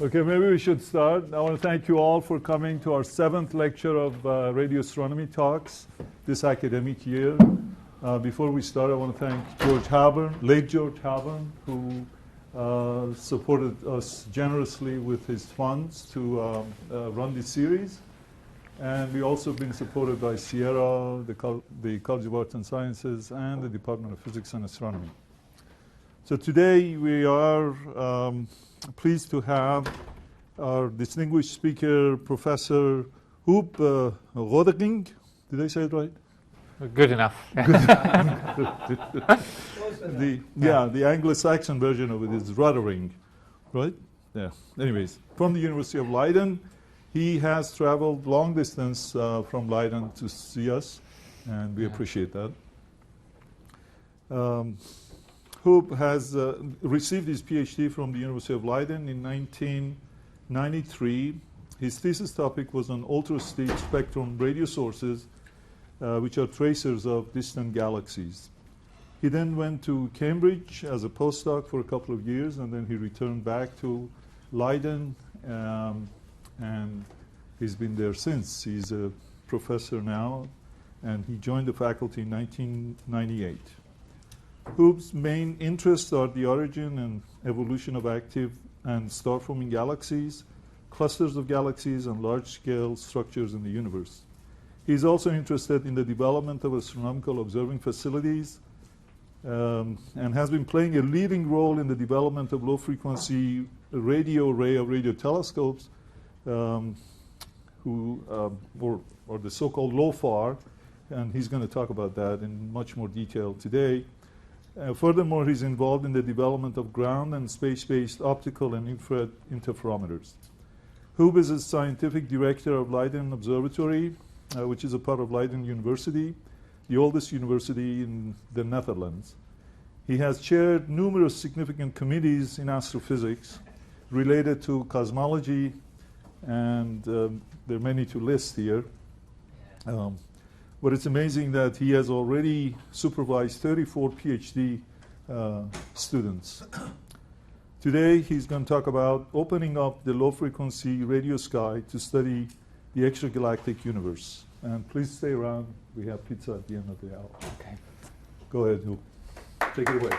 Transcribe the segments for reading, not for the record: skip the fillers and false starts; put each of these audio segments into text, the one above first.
Okay, maybe we should start. I want to thank you all for coming to our 7th lecture of radio astronomy talks this academic year. Before we start, I want to thank George Halburn, late George Halburn, who supported us generously with his funds to run this series. And we've also been supported by Sierra, the College of Arts and Sciences, and the Department of Physics and Astronomy. So today we are pleased to have our distinguished speaker, Professor Hubb Rottgering. Did I say it right? Good enough. The Anglo-Saxon version of it is Rottgering, right? Yeah. Anyways, from the University of Leiden. He has traveled long distance from Leiden to see us, and we appreciate that. Hubb has received his PhD from the University of Leiden in 1993. His thesis topic was on ultra-stage spectrum radio sources, which are tracers of distant galaxies. He then went to Cambridge as a postdoc for a couple of years, and then he returned back to Leiden, and he's been there since. He's a professor now, and he joined the faculty in 1998. Hubb's main interests are the origin and evolution of active and star-forming galaxies, clusters of galaxies, and large-scale structures in the universe. He's also interested in the development of astronomical observing facilities and has been playing a leading role in the development of low-frequency radio array of radio telescopes, or the so-called LOFAR, and he's going to talk about that in much more detail today. Furthermore, he's involved in the development of ground and space-based optical and infrared interferometers. Hubb is a scientific director of Leiden Observatory, which is a part of Leiden University, the oldest university in the Netherlands. He has chaired numerous significant committees in astrophysics related to cosmology, and there are many to list here. But it's amazing that he has already supervised 34 PhD students. Today, he's going to talk about opening up the low-frequency radio sky to study the extragalactic universe. And please stay around. We have pizza at the end of the hour. Okay. Go ahead, Hubb. Take it away.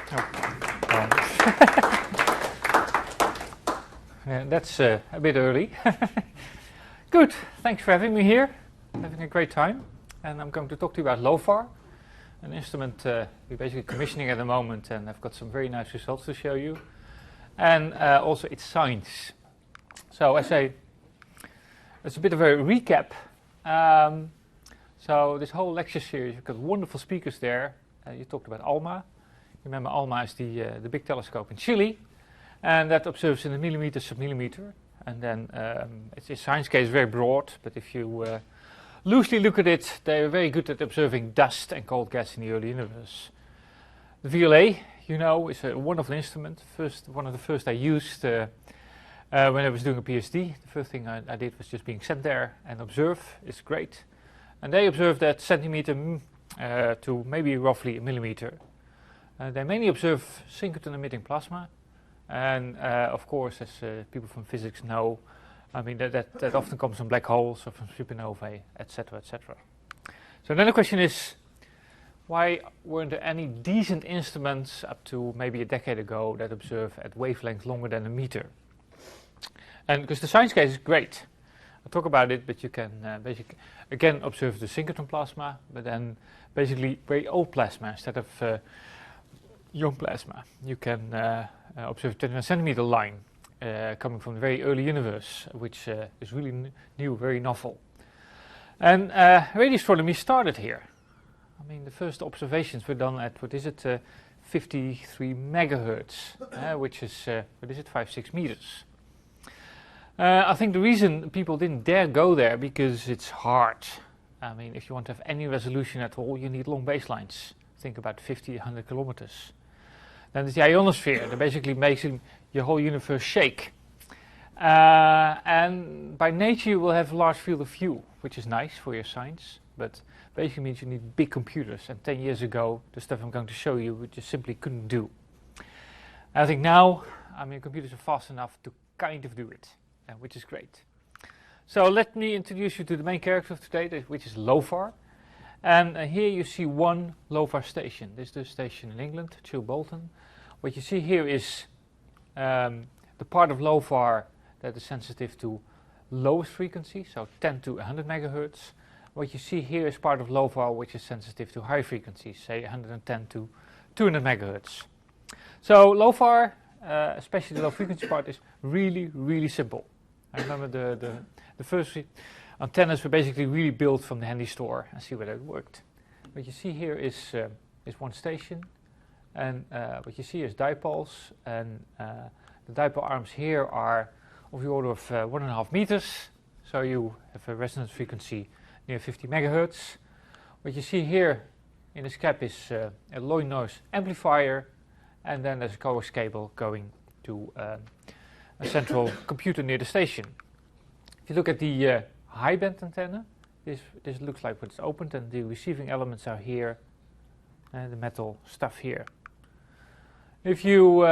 That's a bit early. Good. Thanks for having me here. Having a great time. And I'm going to talk to you about LOFAR, an instrument we're basically commissioning at the moment, and I've got some very nice results to show you. And also its science. So it's a bit of a recap. So this whole lecture series, you've got wonderful speakers there. You talked about ALMA. Remember, ALMA is the big telescope in Chile, and that observes in a millimeter submillimeter. And then its science case is very broad, but if you loosely look at it, they are very good at observing dust and cold gas in the early universe. The VLA, you know, is a wonderful instrument. One of the first I used when I was doing a PhD. The first thing I did was just being sent there and observe. It's great. And they observed at centimeter to maybe roughly a millimeter. They mainly observe synchrotron emitting plasma. And of course, as people from physics know, I mean, that often comes from black holes or from supernovae, etc., etc. So then the question is, why weren't there any decent instruments up to maybe a decade ago that observe at wavelengths longer than a meter? And because the science case is great. I'll talk about it, but you can basically, again, observe the synchrotron plasma, but then basically very old plasma instead of young plasma. You can observe 21 centimeter line. Coming from the very early universe, which is really new, very novel. And radio astronomy started here. I mean, the first observations were done at, 53 megahertz, which is, 5-6 meters. I think the reason people didn't dare go there because it's hard. I mean, if you want to have any resolution at all, you need long baselines. Think about 50, 100 kilometers. Then there's the ionosphere that basically makes your whole universe shake. And by nature you will have a large field of view, which is nice for your science, but basically means you need big computers. And 10 years ago, the stuff I'm going to show you, we just simply couldn't do. And I think now, I mean, computers are fast enough to kind of do it, which is great. So let me introduce you to the main character of today, which is LOFAR. And here you see one LOFAR station. This is the station in England, Chilbolton. What you see here is the part of LOFAR that is sensitive to lowest frequency, so 10 to 100 megahertz. What you see here is part of LOFAR which is sensitive to high frequencies, say 110 to 200 megahertz. So LOFAR, especially the low frequency part, is really, really simple. I remember the first antennas were basically really built from the handy store and see whether it worked. What you see here is one station, and what you see is dipoles, and the dipole arms here are of the order of 1.5 meters, so you have a resonance frequency near 50 megahertz. What you see here in this cap is a low noise amplifier, and then there's a coax cable going to a central computer near the station. If you look at the high band antenna, this looks like when it's opened, and the receiving elements are here, and the metal stuff here. If you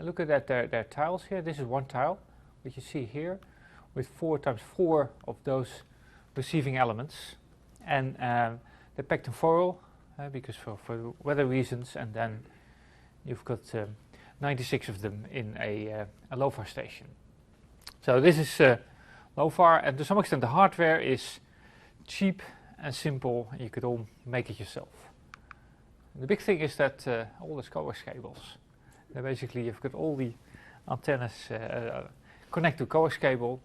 look at their tiles here, this is one tile, which you see here, with 4 times 4 of those receiving elements, and they're packed in foil because for weather reasons, and then you've got 96 of them in a LOFAR station. So this is LOFAR, and to some extent the hardware is cheap and simple, and you could all make it yourself. And the big thing is that all those coax cables, basically you've got all the antennas connect to coax cable,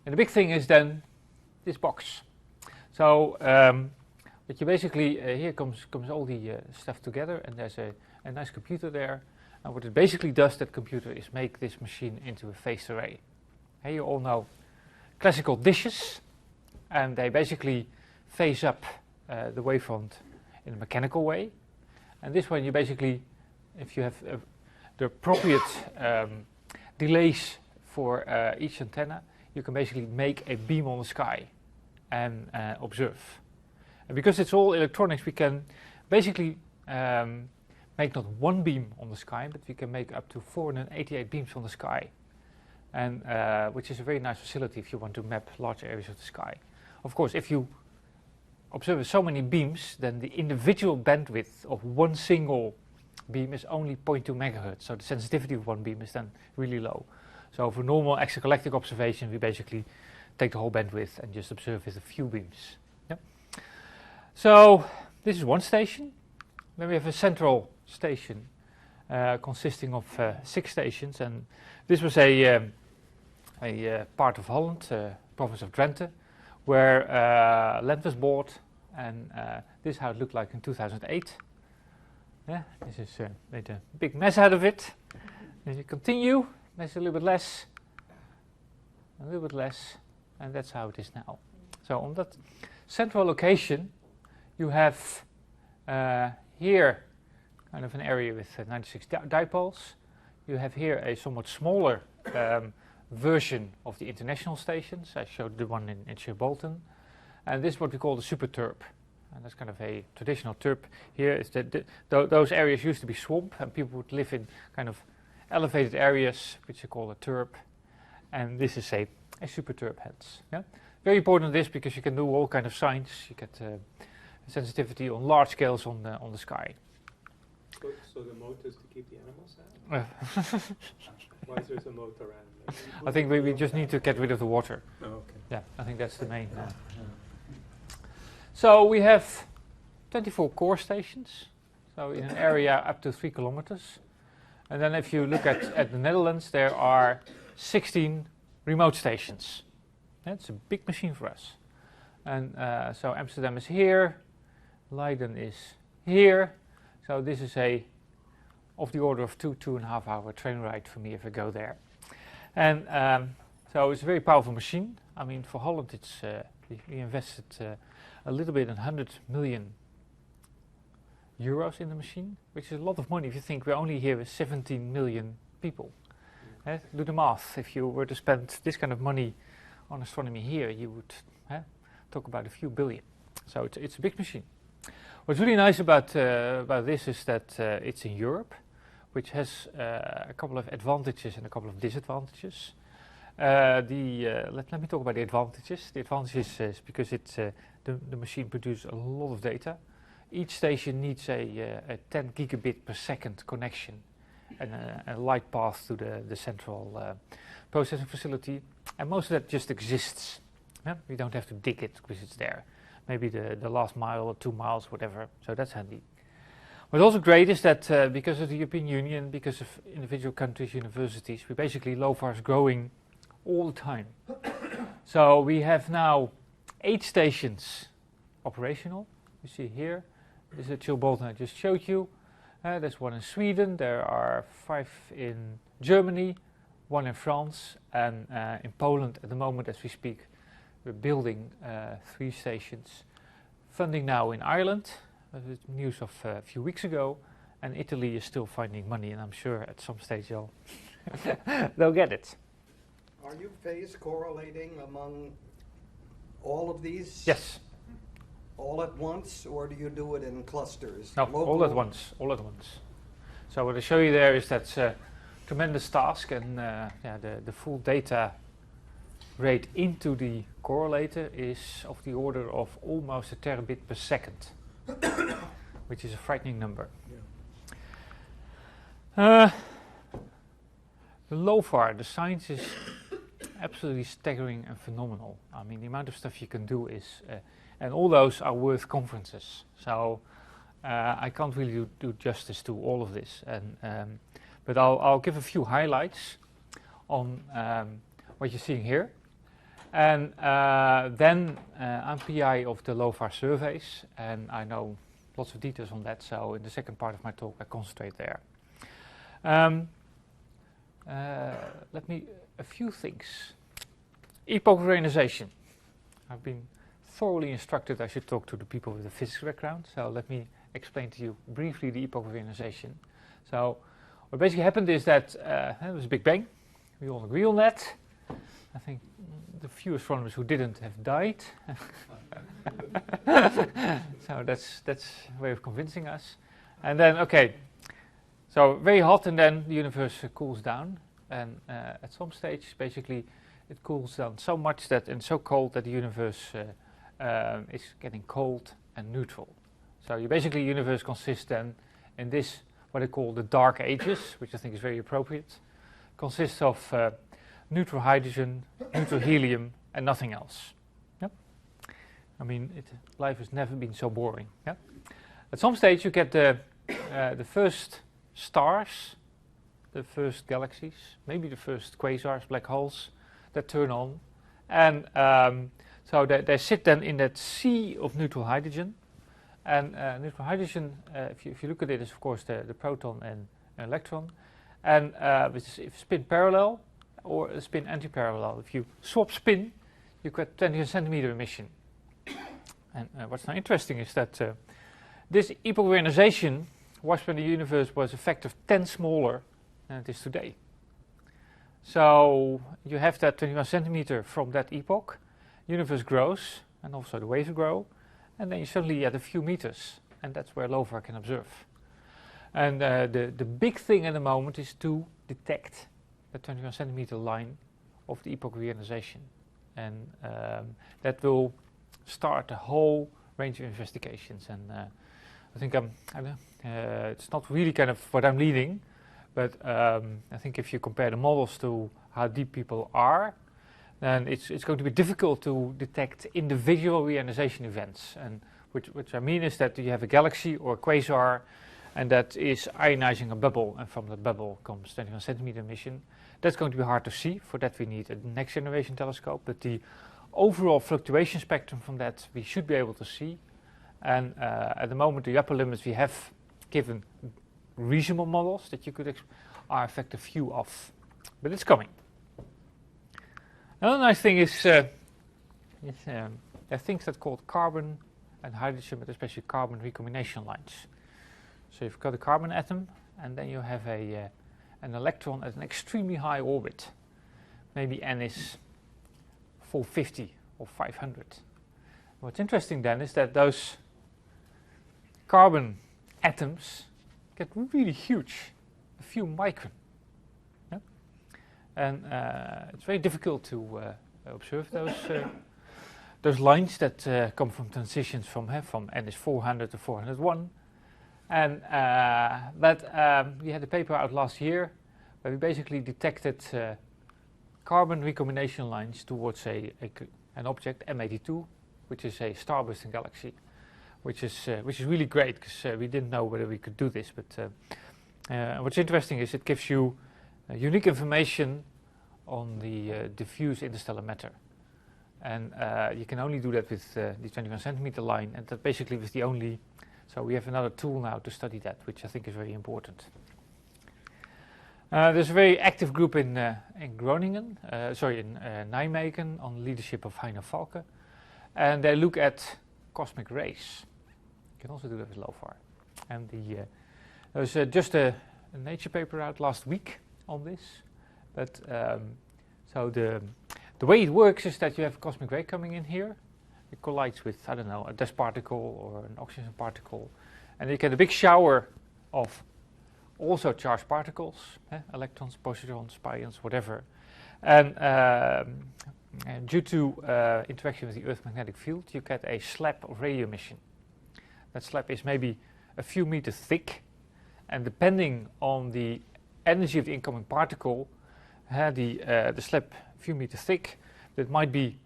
and the big thing is then this box. So but you basically here comes all the stuff together, and there's a nice computer there, and what it basically does, that computer, is make this machine into a phased array. Hey, you all know classical dishes, and they basically phase up the wavefront in a mechanical way, and this one you basically, if you have the appropriate delays for each antenna, you can basically make a beam on the sky and observe. And because it's all electronics, we can basically make not one beam on the sky, but we can make up to 488 beams on the sky, and which is a very nice facility if you want to map large areas of the sky. Of course, if you observe so many beams, then the individual bandwidth of one single beam is only 0.2 megahertz, so the sensitivity of one beam is then really low. So for normal extragalactic observation, we basically take the whole bandwidth and just observe with a few beams. Yep. So this is one station. Then we have a central station consisting of 6 stations, and this was a part of Holland, province of Drenthe, where land was bought, and this is how it looked like in 2008. Yeah, this is made a big mess out of it. As you continue, there's a little bit less, and that's how it is now. So on that central location, you have here kind of an area with 96 dipoles. You have here a somewhat smaller version of the international stations. I showed the one in Chilbolton, and this is what we call the super turp. And that's kind of a traditional turp. Here is those areas used to be swamp, and people would live in kind of elevated areas, which are called a turp. And this is a super turp hence. Yeah? Very important this, because you can do all kind of science. You get sensitivity on large scales on the sky. So the moat is to keep the animals out? Why is there a moat around? I think we just need to get rid of the water. Oh, okay. Yeah, I think that's the main. So we have 24 core stations, so in an area up to 3 kilometers. And then if you look at the Netherlands, there are 16 remote stations. That's a big machine for us. And so Amsterdam is here, Leiden is here. So this is of the order of 2.5 hour train ride for me if I go there. And so it's a very powerful machine. I mean, for Holland, it's we invested a little bit, 100 million euros in the machine, which is a lot of money if you think we're only here with 17 million people. Do the math. If you were to spend this kind of money on astronomy here, you would talk about a few billion. So it's a big machine. What's really nice about this is that it's in Europe, which has a couple of advantages and a couple of disadvantages. Let me talk about the advantages. The advantages is because the machine produces a lot of data. Each station needs a 10 gigabit per second connection and a light path to the central processing facility. And most of that just exists. Yeah? We don't have to dig it because it's there. Maybe the last mile or 2 miles, whatever. So that's handy. What's also great is that because of the European Union, because of individual countries, universities, LOFAR is growing all the time. So we have now 8 stations operational. You see here, this is a chill bolt I just showed you. There's 1 in Sweden, there are 5 in Germany, 1 in France, and in Poland at the moment as we speak, we're building 3 stations. Funding now in Ireland, news of a few weeks ago, and Italy is still finding money, and I'm sure at some stage they'll get it. Are you phase correlating among all of these? Yes. All at once, or do you do it in clusters? No, all at once. So what I show you there is that's a tremendous task, and the full data rate into the correlator is of the order of almost a terabit per second, which is a frightening number. Yeah. The LOFAR, the science is absolutely staggering and phenomenal. I mean, the amount of stuff you can do is, and all those are worth conferences. So I can't really do justice to all of this. And but I'll give a few highlights on what you're seeing here. And then I'm PI of the LOFAR surveys, and I know lots of details on that. So in the second part of my talk, I concentrate there. A few things. Epoch reionization. I've been thoroughly instructed I should talk to the people with a physics background, so let me explain to you briefly the epoch reionization. So what basically happened is that there was a Big Bang. We all agree on that. I think the few astronomers who didn't have died. So that's a way of convincing us. And then, okay, so very hot, and then the universe cools down. And at some stage, basically, it cools down so much that, and so cold that the universe is getting cold and neutral. So the universe consists then in this, what I call the dark ages, which I think is very appropriate, consists of neutral hydrogen, neutral helium, and nothing else. Yep. I mean, life has never been so boring. Yep. At some stage, you get the first stars, the first galaxies, maybe the first quasars, black holes, that turn on. And so they sit then in that sea of neutral hydrogen. And neutral hydrogen, if you look at it, is of course the proton and electron. And if spin parallel or spin anti-parallel, if you swap spin, you get 20 centimeter emission. And what's now interesting is that this epoch reionization was when the universe was a factor of 10 smaller than it is today. So you have that 21 centimeter from that epoch, universe grows, and also the waves grow, and then you suddenly at a few meters, and that's where LOFAR can observe. And the big thing at the moment is to detect the 21 centimeter line of the epoch reionization. And that will start a whole range of investigations. And I think it's not really kind of what I'm leading, but I think if you compare the models to how deep people are, then it's going to be difficult to detect individual reionization events. And which I mean is that you have a galaxy or a quasar, and that is ionizing a bubble, and from the bubble comes 21 centimeter emission. That's going to be hard to see. For that we need a next generation telescope, but the overall fluctuation spectrum from that we should be able to see. And at the moment the upper limits we have given reasonable models that you could are in fact a few off, but it's coming. Another nice thing is there are things that are called carbon and hydrogen, but especially carbon recombination lines. So you've got a carbon atom, and then you have an electron at an extremely high orbit. Maybe n is 450 or 500. What's interesting then is that those carbon atoms get really huge, a few micron. Yeah? And it's very difficult to observe those lines that come from transitions from NS400 to 401. And we had a paper out last year where we basically detected carbon recombination lines towards an object, M82, which is a starbursting galaxy, which is really great because we didn't know whether we could do this. But what's interesting is it gives you unique information on the diffuse interstellar matter. And you can only do that with the 21 centimeter line, and that basically was the only. So we have another tool now to study that, which I think is very important. There's a very active group in Groningen, in Nijmegen, on the leadership of Heino Falke, and they look at cosmic rays. You can also do that with LOFAR. And there's just a Nature paper out last week on this. But so the way it works is that you have a cosmic ray coming in here. It collides with, I don't know, a dust particle or an oxygen particle. And you get a big shower of also charged particles, electrons, positrons, pions, whatever. And due to interaction with the Earth's magnetic field, you get a slab of radio emission. That slab is maybe a few meters thick. And depending on the energy of the incoming particle, the slab a few meters thick, that might be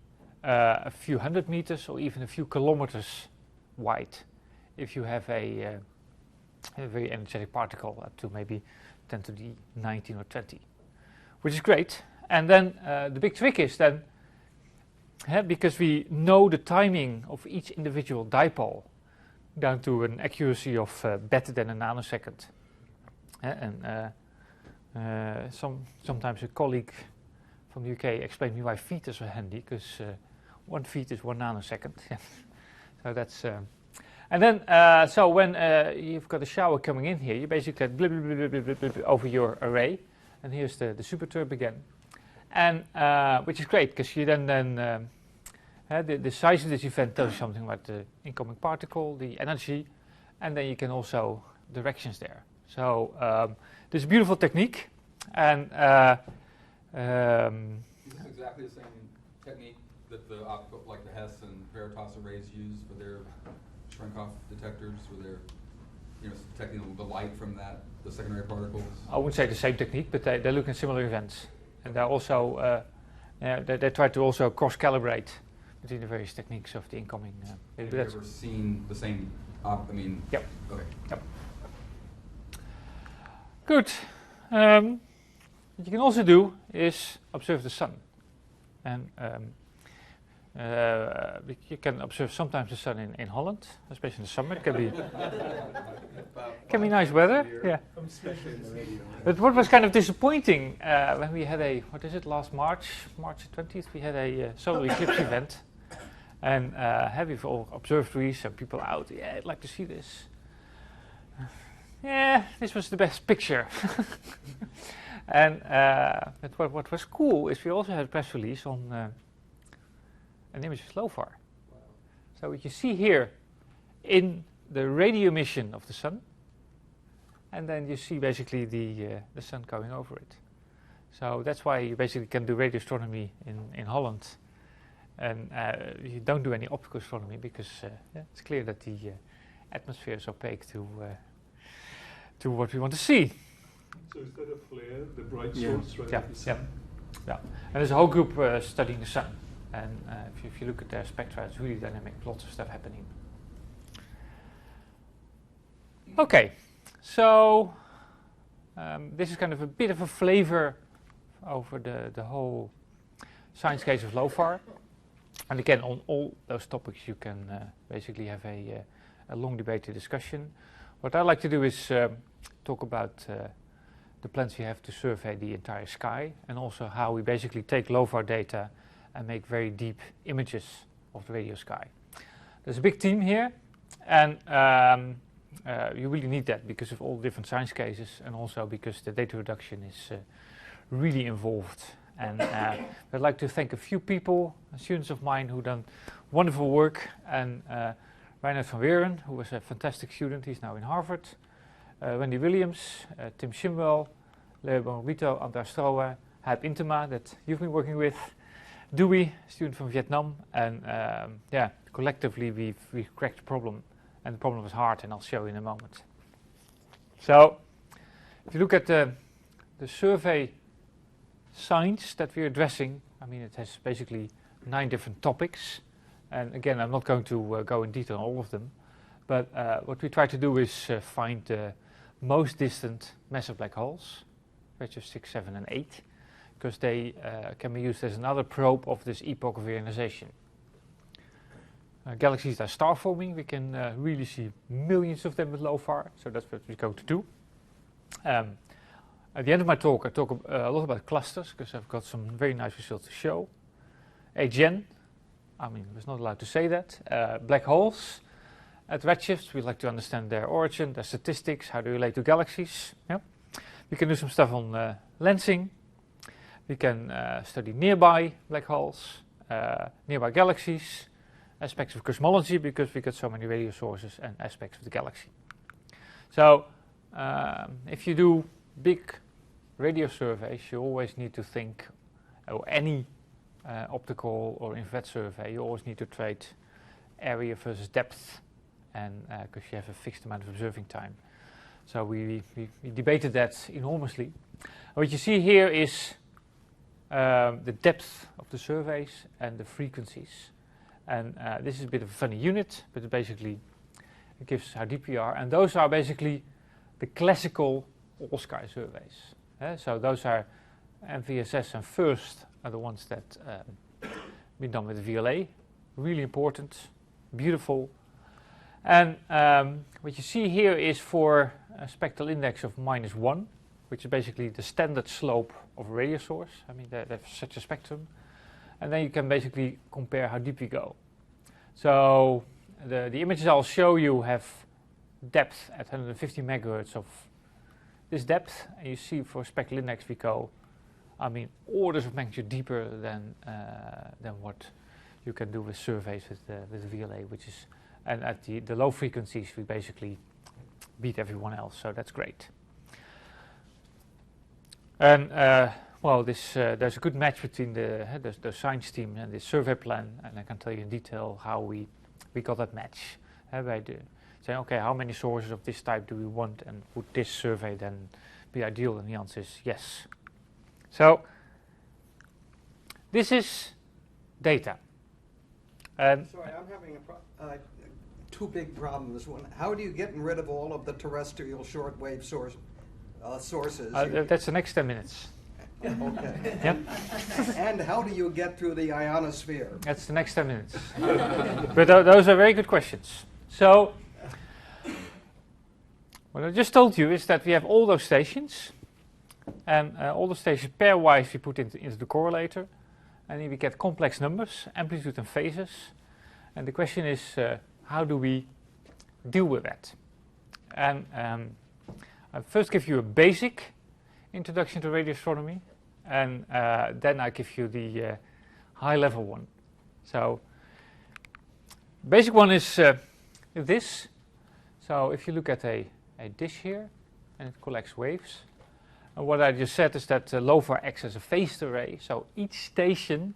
a few hundred meters or even a few kilometers wide if you have a very energetic particle up to maybe 10 to the 19 or 20, which is great. And then the big trick is then, because we know the timing of each individual dipole down to an accuracy of better than a nanosecond. Sometimes a colleague from the UK explained me why feet is so handy, because 1 feet is 1 nanosecond. So that's, and then so when you've got a shower coming in here, you basically get blip, blip, blip, blip, blip, over your array, and here's the superturb again, and which is great because you then the size of this event tells you something about the incoming particle, the energy, and then you can also directions there. So this is a beautiful technique, and is this exactly the same technique that the optical, like the Hess and Veritas arrays use for their shrink-off detectors, where they're detecting the light from the secondary particles? I wouldn't say the same technique, but they look in similar events, and they're also they try to also cross-calibrate between the various techniques of the incoming. Have you ever seen the same? Yep. Okay. Yep. Good. What you can also do is observe the sun, and you can observe sometimes the sun in Holland, especially in the summer. It can be nice weather. Yeah. But what was kind of disappointing when we had last March 20th, we had a solar eclipse event, and we've all observatories and people out. Yeah, I'd like to see this. Yeah, this was the best picture. And but what was cool is we also had a press release on an image of LOFAR. Wow. So what you see here in the radio emission of the sun, and then you see basically the sun going over it. So that's why you basically can do radio astronomy in Holland, and you don't do any optical astronomy because it's clear that the atmosphere is opaque to what we want to see. So is that a flare, the bright source, right? Yeah. And there's a whole group studying the sun, and if you look at their spectra, it's really dynamic, lots of stuff happening. Okay, so this is kind of a bit of a flavor over the whole science case of LOFAR. And again, on all those topics you can basically have a long debated discussion. What I'd like to do is talk about the plans we have to survey the entire sky, and also how we basically take LOFAR data and make very deep images of the radio sky. There's a big team here, and you really need that because of all the different science cases, and also because the data reduction is really involved. And I'd like to thank a few people, students of mine who've done wonderful work, and Reinhard van Weeren, who was a fantastic student, he's now in Harvard, Wendy Williams, Tim Shimwell, Leo Bonrito, Andras Stroa, Hubb Intema that you've been working with, Dewey, student from Vietnam, and yeah, collectively we've cracked the problem, and the problem was hard, and I'll show you in a moment. So, if you look at the survey science that we're addressing, I mean, it has basically 9 different topics, and again, I'm not going to go in detail on all of them, but what we try to do is find the most distant massive black holes, redshift 6, 7, and 8, because they can be used as another probe of this epoch of ionization. Galaxies are star forming. We can really see millions of them with LOFAR, so that's what we're going to do. At the end of my talk, I talk a lot about clusters, because I've got some very nice results to show. AGN, I mean, I was not allowed to say that. Black holes at redshifts, we like to understand their origin, their statistics, how they relate to galaxies. Yeah. We can do some stuff on lensing. We can study nearby black holes, nearby galaxies, aspects of cosmology, because we got so many radio sources, and aspects of the galaxy. So, if you do big radio surveys, you always need to think, or any optical or infrared survey, you always need to trade area versus depth, and because you have a fixed amount of observing time. So we debated that enormously. What you see here is the depth of the surveys and the frequencies. And this is a bit of a funny unit, but basically it gives how deep we are. And those are basically the classical all-sky surveys. So those are MVSS and FIRST are the ones that been done with VLA. Really important, beautiful. And what you see here is for a spectral index of -1, which is basically the standard slope of a radio source. I mean, they have such a spectrum. And then you can basically compare how deep we go. So the images I'll show you have depth at 150 megahertz of this depth. And you see for spectral index we go, I mean, orders of magnitude deeper than what you can do with surveys with VLA, which is, and at the low frequencies we basically beat everyone else, so that's great. And well, there's a good match between the science team and the survey plan, and I can tell you in detail how we got that match. By saying, okay, how many sources of this type do we want, and would this survey then be ideal? And the answer is yes. So this is data. Sorry, I'm having two big problems. One, how do you get rid of all of the terrestrial shortwave sources? That's the next 10 minutes. Okay. Yep. And how do you get through the ionosphere? That's the next 10 minutes. But those are very good questions. So, what I just told you is that we have all those stations, and all the stations pairwise we put into the correlator, and then we get complex numbers, amplitude and phases. And the question is, how do we deal with that? And I'll first give you a basic introduction to radio astronomy, and then I give you the high-level one. So, basic one is this. So, if you look at a dish here, and it collects waves, and what I just said is that LOFAR acts as a phased array. So, each station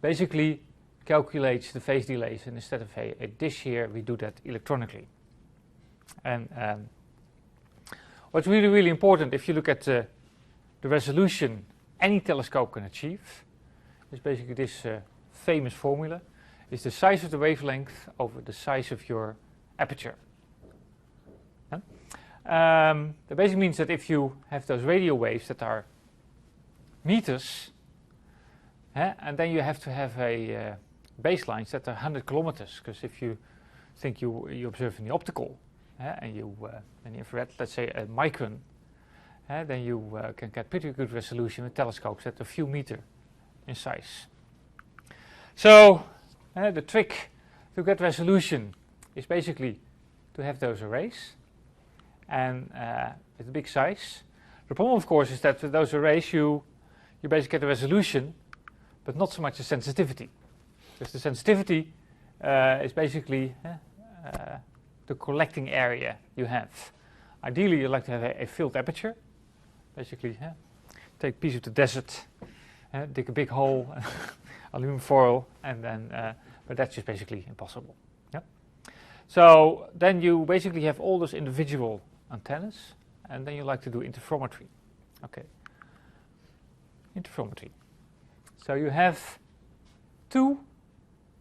basically calculates the phase delays, and instead of a dish here, we do that electronically. And what's really, really important, if you look at the resolution any telescope can achieve, is basically this famous formula, is the size of the wavelength over the size of your aperture. That basically means that if you have those radio waves that are meters, and then you have to have a baselines that are 100 kilometers, because if you think you observe in the optical, and you in the infrared, let's say a micron, then you can get pretty good resolution with telescopes that are a few meters in size. So the trick to get resolution is basically to have those arrays, and with a big size. The problem, of course, is that with those arrays you basically get the resolution, but not so much the sensitivity. Because the sensitivity is basically the collecting area you have. Ideally, you like to have a filled aperture. Basically, take a piece of the desert, dig a big hole, aluminum foil, and then, but that's just basically impossible. Yeah. So then you basically have all those individual antennas, and then you like to do interferometry. Okay. Interferometry. So you have two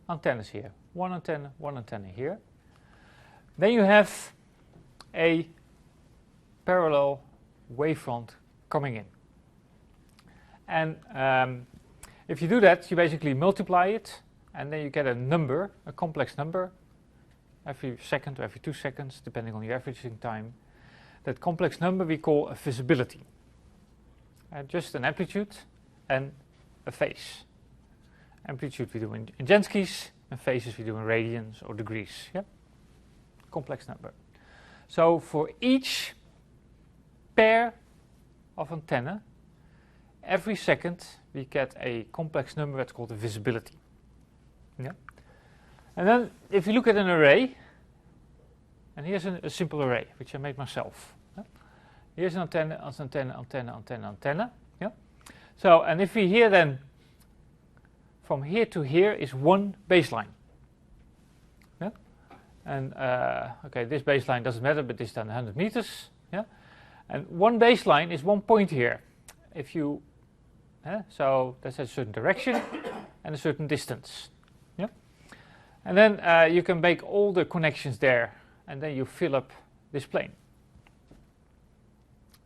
antennas here, one antenna here. Then you have a parallel wavefront coming in. And if you do that, you basically multiply it, and then you get a number, a complex number, every second or every 2 seconds, depending on your averaging time. That complex number we call a visibility. Just an amplitude and a phase. Amplitude we do in Jansky's, and phases we do in radians or degrees. Yeah? Complex number. So for each pair of antenna, every second we get a complex number that's called a visibility. Yeah? And then if you look at an array, and here's a simple array which I made myself. Yeah? Here's an antenna, antenna. Yeah? So, and if we here then, from here to here is one baseline. Yeah? And okay, this baseline doesn't matter, but this is then 100 meters. Yeah? And one baseline is one point here. If you, so that's a certain direction and a certain distance. Yeah? And then you can make all the connections there, and then you fill up this plane.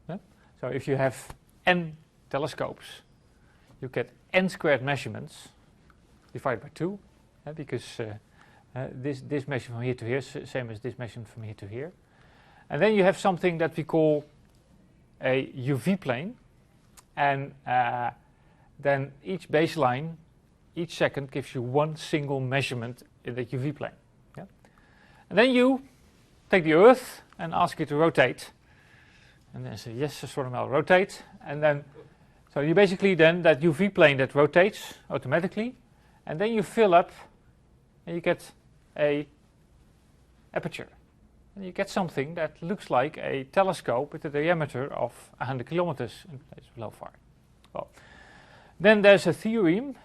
Yeah? So if you have n telescopes, you get n squared measurements divided by 2, because this measurement from here to here is same as this measurement from here to here. And then you have something that we call a UV plane, and then each baseline, each second gives you one single measurement in the UV plane. Yeah? And then you take the Earth and ask it to rotate, and then say, yes, astronomer, I'll rotate, and then, so you basically then, that UV plane that rotates automatically, and then you fill up, and you get a aperture. And you get something that looks like a telescope with a diameter of 100 kilometers in place of LOFAR. Well, then there's a theorem,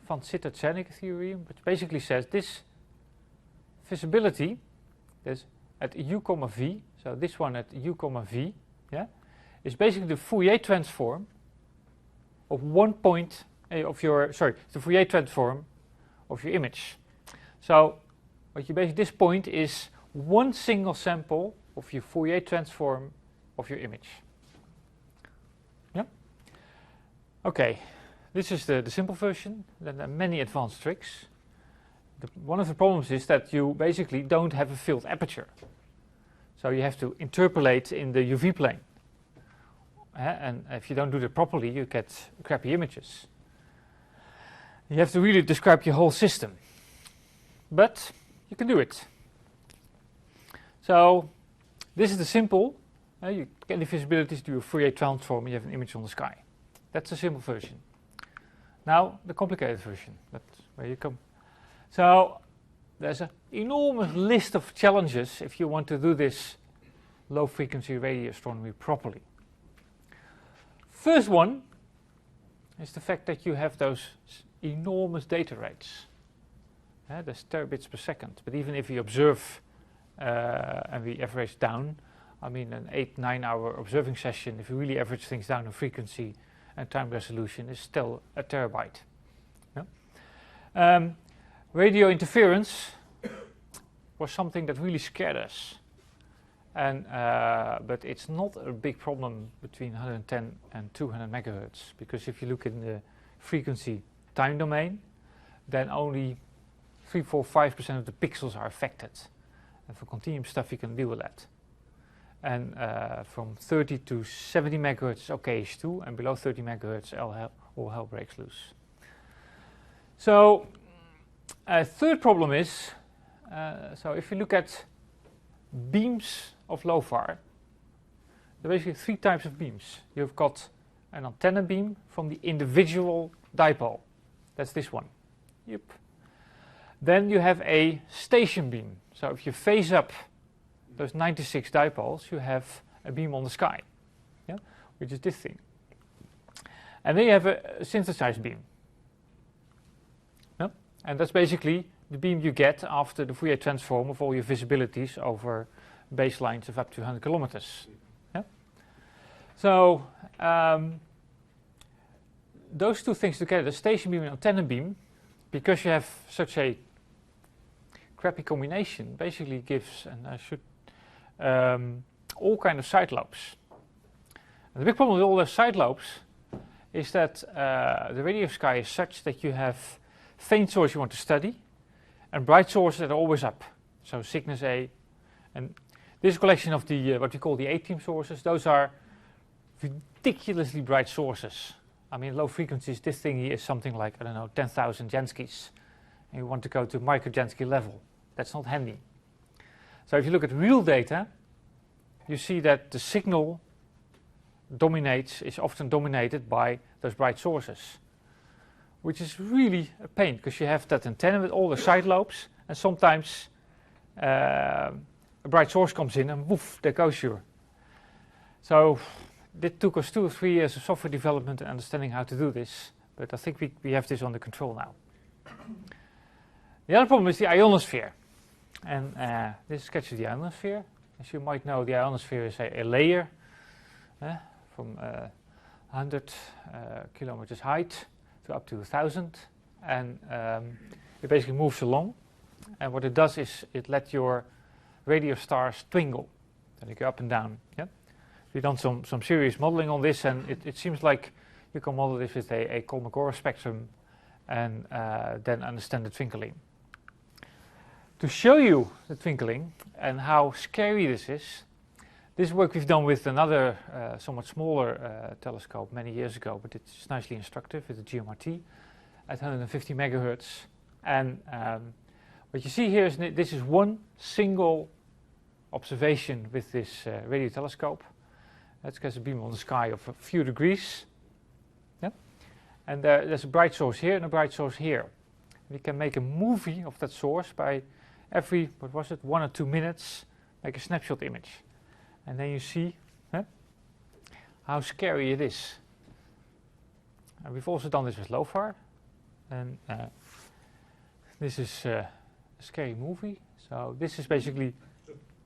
van Sitter-Czernik theorem, which basically says this visibility, this at u comma v, so this one at u comma v, yeah, is basically the Fourier transform of one point of your, the Fourier transform of your image. So what you basically, this point is one single sample of your Fourier transform of your image. Yeah? Okay, this is the simple version. Then there are many advanced tricks. One of the problems is that you basically don't have a filled aperture. So you have to interpolate in the UV plane. And if you don't do that properly, you get crappy images. You have to really describe your whole system. But you can do it. So this is the simple. You get the visibilities, do a Fourier transform, you have an image on the sky. That's the simple version. Now the complicated version. That's where you come. So there's an enormous list of challenges if you want to do this low frequency radio astronomy properly. First one is the fact that you have those enormous data rates. There's terabits per second. But even if we observe and we average down, I mean an 8-9 hour observing session, if you really average things down in frequency and time resolution, is still a terabyte. Yeah? Radio interference was something that really scared us. And but it's not a big problem between 110 and 200 megahertz, because if you look in the frequency time domain, then only 3-5% of the pixels are affected. And for continuum stuff, you can deal with that. And from 30 to 70 megahertz, okay-ish too, and below 30 megahertz, all hell breaks loose. So a third problem is, so if you look at beams of LOFAR, there are basically 3 types of beams. You've got an antenna beam from the individual dipole. That's this one. Yep. Then you have a station beam. So if you phase up those 96 dipoles, you have a beam on the sky, yeah, which is this thing. And then you have a synthesized beam. Yeah? And that's basically the beam you get after the Fourier transform of all your visibilities over baselines of up to 100 kilometers. Yeah? So those two things together, the station beam and antenna beam, because you have such a crappy combination, basically gives, and I should, all kind of side lobes. And the big problem with all those side lobes is that the radio sky is such that you have faint source you want to study and bright sources that are always up. So Cygnus A, and this collection of the what we call the A-team sources, those are ridiculously bright sources. I mean, low frequencies, this thing here is something like, I don't know, 10,000 Janskys. And you want to go to micro-Jansky level. That's not handy. So if you look at real data, you see that the signal is often dominated by those bright sources, which is really a pain, because you have that antenna with all the side lobes, and sometimes a bright source comes in and woof, there goes your. So it took us 2 or 3 years of software development and understanding how to do this, but I think we have this under control now. The other problem is the ionosphere, and this sketches the ionosphere. As you might know, the ionosphere is a layer from 100 kilometers height to up to 1,000, and it basically moves along, and what it does is it lets your radio stars twinkle, and they go up and down. Yeah? We've done some serious modeling on this, and it seems like you can model this with a Kolmogorov spectrum and then understand the twinkling. To show you the twinkling and how scary this is work we've done with another somewhat smaller telescope many years ago, but it's nicely instructive with the GMRT at 150 megahertz. And what you see here is this is one single observation with this radio telescope. That gets a beam on the sky of a few degrees. Yeah? And there's a bright source here and a bright source here. We can make a movie of that source by every, 1 or 2 minutes, make a snapshot image. And then you see how scary it is. And we've also done this with LOFAR. And this is a scary movie. So this is basically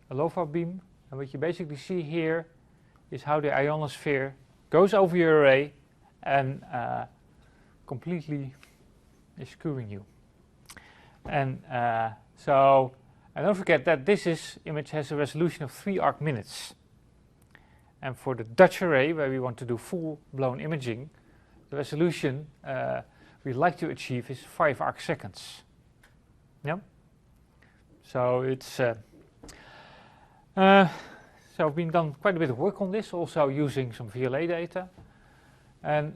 a LOFAR beam. And what you basically see here is how the ionosphere goes over your array and completely is screwing you. And and don't forget that this image has a resolution of 3 arc minutes. And for the Dutch array, where we want to do full-blown imaging, the resolution we like to achieve is 5 arc seconds. Yeah? So it's so we've done quite a bit of work on this, also using some VLA data. And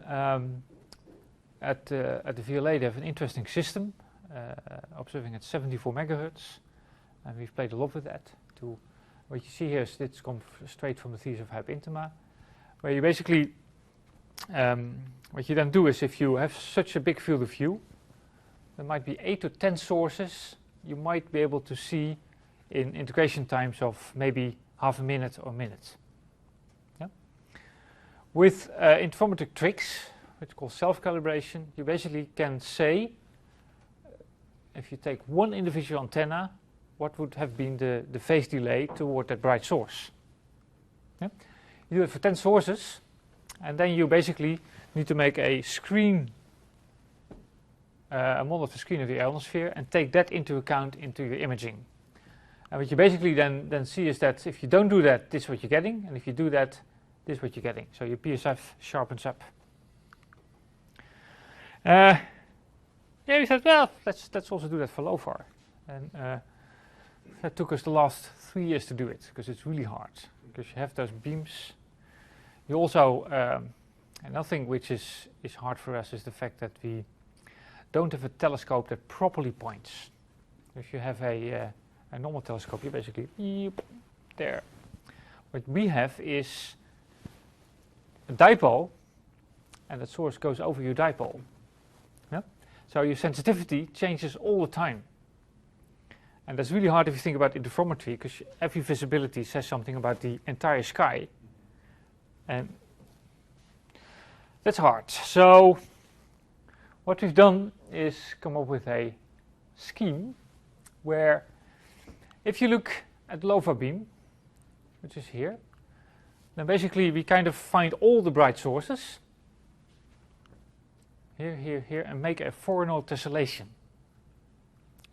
at the VLA, they have an interesting system, observing at 74 megahertz. And we've played a lot with that. What you see here is it's come straight from the thesis of Hubb Intema, where you basically, what you then do is if you have such a big field of view, there might be 8 to 10 sources you might be able to see in integration times of maybe half a minute or a minute. Yeah? With informative tricks, which is called self-calibration, you basically can say, if you take one individual antenna, what would have been the phase delay toward that bright source. Yeah? You do it for 10 sources, and then you basically need to make a screen, a model of the screen of the ionosphere, and take that into account into your imaging. And what you basically then see is that if you don't do that, this is what you're getting, and if you do that, this is what you're getting. So your PSF sharpens up. Yeah, we said, well, let's also do that for LOFAR. And that took us the last 3 years to do it, because it's really hard. Because you have those beams. You also, another thing which is hard for us is the fact that we don't have a telescope that properly points. If you have a normal telescope, you basically, there. What we have is a dipole, and that source goes over your dipole. Yeah? So your sensitivity changes all the time. And that's really hard if you think about interferometry, because every visibility says something about the entire sky. And that's hard. So what we've done is come up with a scheme where if you look at the LOFAR beam, which is here, then basically we kind of find all the bright sources, here, here, here, and make a 4-node tessellation.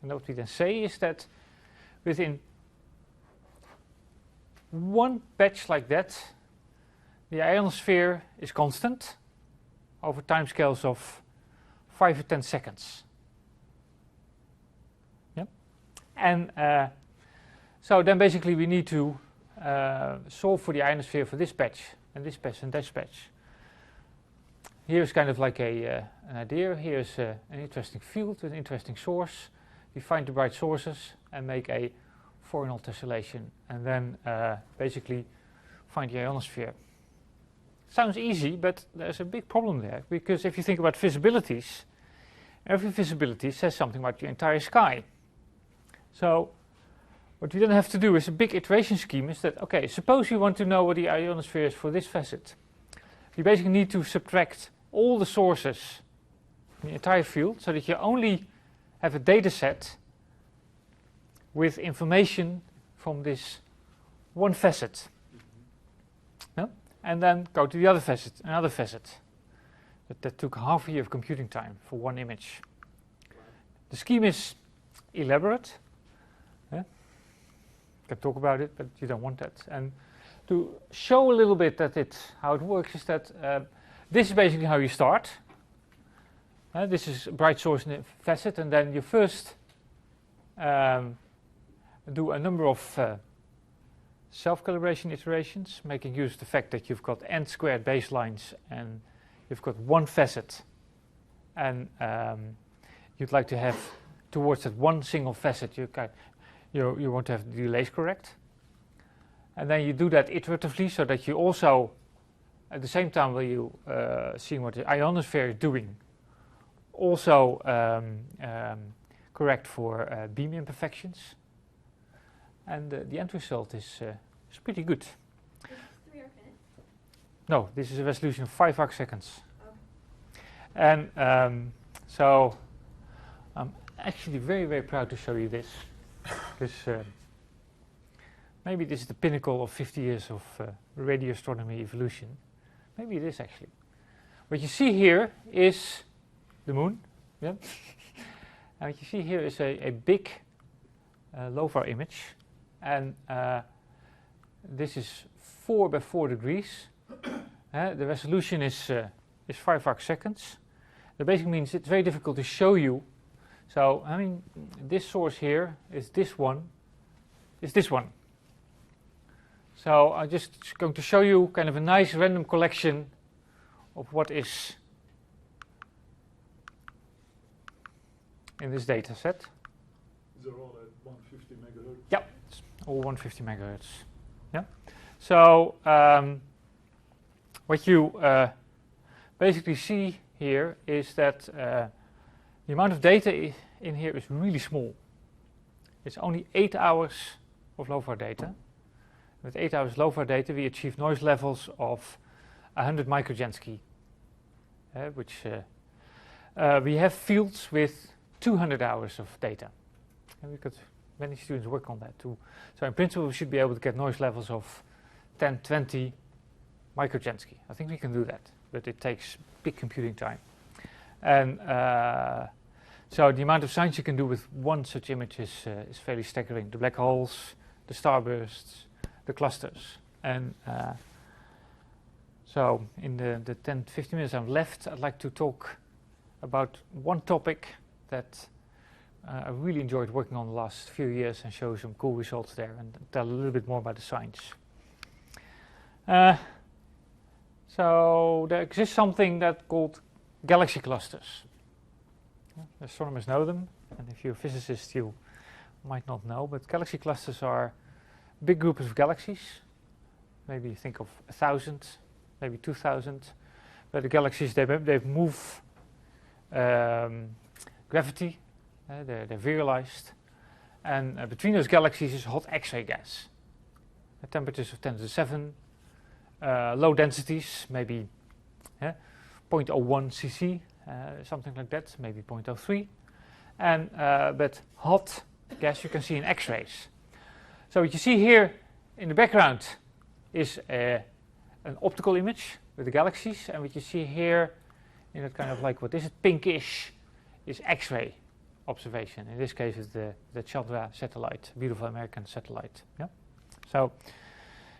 And what we then say is that within one patch like that, the ionosphere is constant over timescales of 5 or 10 seconds. Yep. And so then basically we need to solve for the ionosphere for this patch, and this patch, and that patch. Here's kind of like an idea. Here's an interesting field, an interesting source. We find the bright sources and make a 4-node tessellation, and then basically find the ionosphere. Sounds easy, but there's a big problem there, because if you think about visibilities, every visibility says something about the entire sky. So what we then have to do is a big iteration scheme is that, okay, suppose you want to know what the ionosphere is for this facet. You basically need to subtract all the sources in the entire field so that you only have a data set with information from this one facet. No? And then go to the other facet, another facet. That took half a year of computing time for one image. The scheme is elaborate. You can talk about it, but you don't want that. And to show a little bit that how it works is that this is basically how you start. This is a bright source in a facet, and then you first do a number of self-calibration iterations, making use of the fact that you've got n-squared baselines and you've got one facet, and you'd like to have towards that one single facet you want to have the delays correct. And then you do that iteratively so that you also, at the same time while you seeing what the ionosphere is doing, also correct for beam imperfections. And the end result is pretty good. Is this 3 arc minutes? No, this is a resolution of 5 arc seconds. Okay. And so I'm actually very, very proud to show you this, because maybe this is the pinnacle of 50 years of radio astronomy evolution. Maybe it is actually. What you see here is the moon. Yeah. And what you see here is a big LOFAR image, and this is 4 by 4 degrees. The resolution is 5 arc seconds. That basically means it's very difficult to show you. So I mean, this source here is this one. Is this one. So I'm just going to show you kind of a nice random collection of what is in this data set. These are all at 150 megahertz? Yep, it's all 150 megahertz. Yeah. So what you basically see here is that the amount of data in here is really small. It's only 8 hours of LOFAR data. With 8 hours LOFAR data, we achieve noise levels of 100 microgensky, which we have fields with 200 hours of data. And we've got many students work on that too. So in principle, we should be able to get noise levels of 10, 20 microgensky. I think we can do that, but it takes big computing time. And so the amount of science you can do with one such image is fairly staggering. The black holes, the starbursts, the clusters. And so in the 10, 15 minutes I'm left, I'd like to talk about one topic that I really enjoyed working on the last few years and show some cool results there and tell a little bit more about the science. So there exists something that's called galaxy clusters. Astronomers know them, and if you're a physicist you might not know, but galaxy clusters are big groups of galaxies. Maybe think of 1,000, maybe 2,000. But the galaxies, they move gravity, they're virialized, and between those galaxies is hot X-ray gas. At temperatures of 10 to the 7, low densities, maybe 0.01 cc, something like that, maybe 0.03. And but hot gas you can see in X-rays. So what you see here in the background is an optical image with the galaxies, and what you see here in that kind of like, what is it, pinkish, is X-ray observation. In this case, it's the Chandra satellite, beautiful American satellite. Yeah. So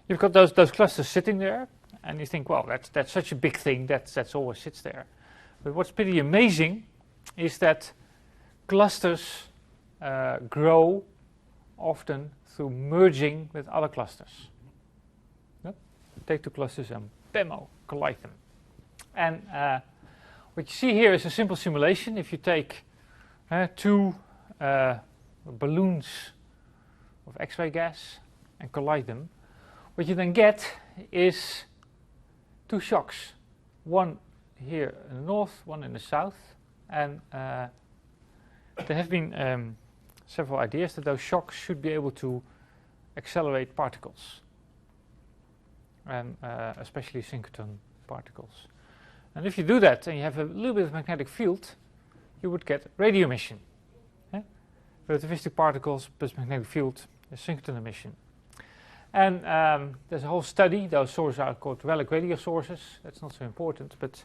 you've got those clusters sitting there, and you think, well, that's such a big thing that's always sits there. But what's pretty amazing is that clusters grow often through merging with other clusters. Yep. Take two clusters and bammo, collide them. And what you see here is a simple simulation. If you take two balloons of X-ray gas and collide them, what you then get is two shocks. One here in the north, one in the south. And there have been several ideas that those shocks should be able to accelerate particles, and especially synchrotron particles. And if you do that and you have a little bit of magnetic field, you would get radio emission. Relativistic particles plus magnetic field is synchrotron emission. And there's a whole study. Those sources are called relic radio sources. That's not so important, but